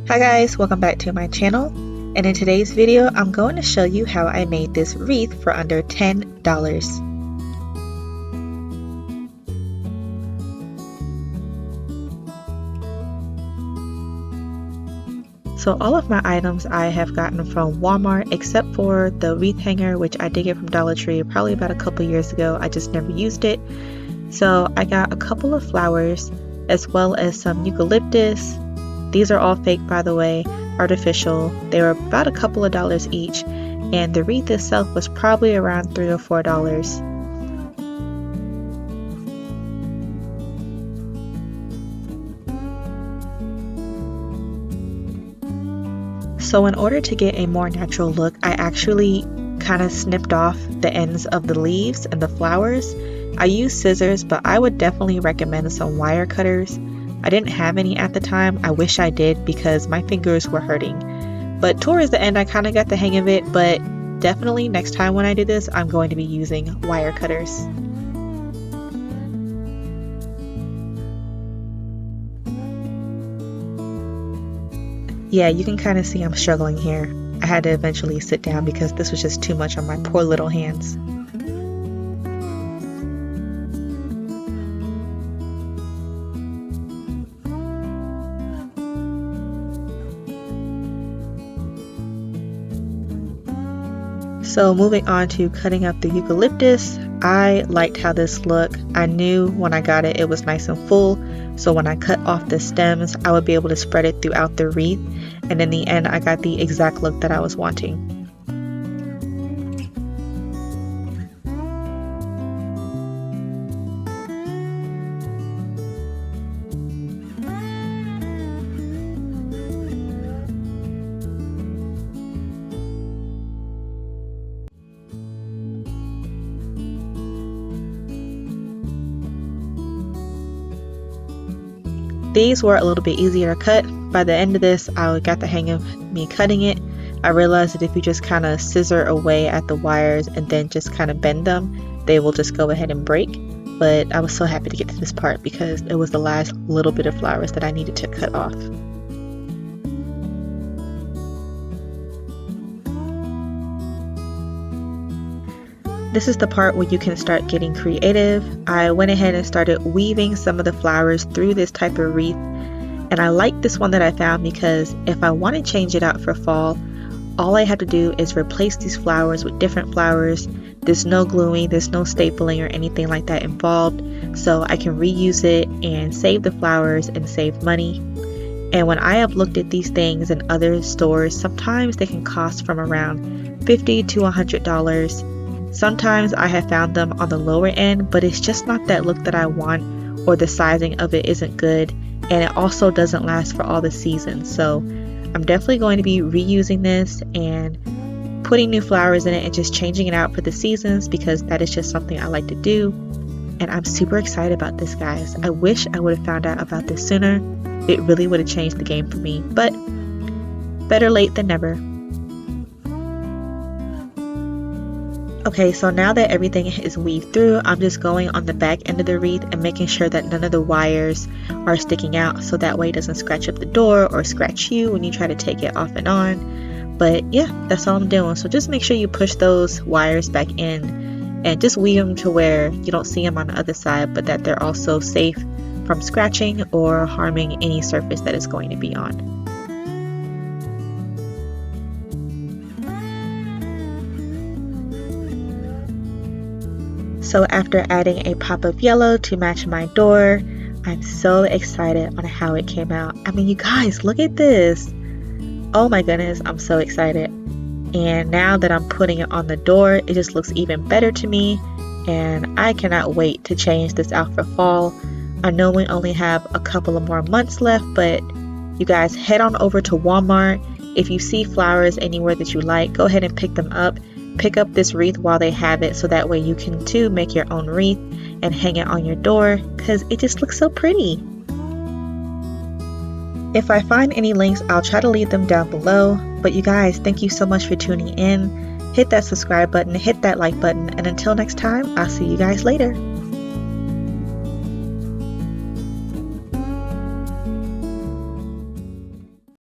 Hi guys, welcome back to my channel, and in today's video I'm going to show you how I made this wreath for under $10. So all of my items I have gotten from Walmart except for the wreath hanger, which I did get from Dollar Tree probably about a couple years ago. I just never used it. So I got a couple of flowers as well as some eucalyptus. These are all fake, by the way, artificial. They were about a couple of dollars each, and the wreath itself was probably around $3 or $4. So in order to get a more natural look, I actually kind of snipped off the ends of the leaves and the flowers. I used scissors, but I would definitely recommend some wire cutters. I didn't have any at the time. I wish I did because my fingers were hurting. But towards the end, I kind of got the hang of it, but definitely next time when I do this, I'm going to be using wire cutters. Yeah, you can kind of see I'm struggling here. I had to eventually sit down because this was just too much on my poor little hands. So moving on to cutting up the eucalyptus, I liked how this looked. I knew when I got it, it was nice and full. So when I cut off the stems, I would be able to spread it throughout the wreath. And in the end, I got the exact look that I was wanting. These were a little bit easier to cut. By the end of this, I got the hang of me cutting it. I realized that if you just kind of scissor away at the wires and then just kind of bend them, they will just go ahead and break. But I was so happy to get to this part because it was the last little bit of flowers that I needed to cut off. This is the part where you can start getting creative. I went ahead and started weaving some of the flowers through this type of wreath. And I like this one that I found because if I want to change it out for fall, all I have to do is replace these flowers with different flowers. There's no gluing, there's no stapling or anything like that involved. So I can reuse it and save the flowers and save money. And when I have looked at these things in other stores, sometimes they can cost from around $50 to $100. Sometimes I have found them on the lower end, but it's just not that look that I want, or the sizing of it isn't good, and it also doesn't last for all the seasons. So I'm definitely going to be reusing this and putting new flowers in it and just changing it out for the seasons because that is just something I like to do. And I'm super excited about this, guys. I wish I would have found out about this sooner. It really would have changed the game for me, but better late than never. Okay, so now that everything is weaved through, I'm just going on the back end of the wreath and making sure that none of the wires are sticking out so that way it doesn't scratch up the door or scratch you when you try to take it off and on. But yeah, that's all I'm doing. So just make sure you push those wires back in and just weave them to where you don't see them on the other side, but that they're also safe from scratching or harming any surface that it's going to be on. So after adding a pop of yellow to match my door, I'm so excited on how it came out. I mean, you guys, look at this. Oh my goodness, I'm so excited. And now that I'm putting it on the door, it just looks even better to me. And I cannot wait to change this out for fall. I know we only have a couple of more months left, but you guys head on over to Walmart. If you see flowers anywhere that you like, go ahead and pick them up. Pick up this wreath while they have it so that way you can too make your own wreath and hang it on your door because it just looks so pretty. If I find any links, I'll try to leave them down below. But you guys, thank you so much for tuning in. Hit that subscribe button, hit that like button, and until next time, I'll see you guys later.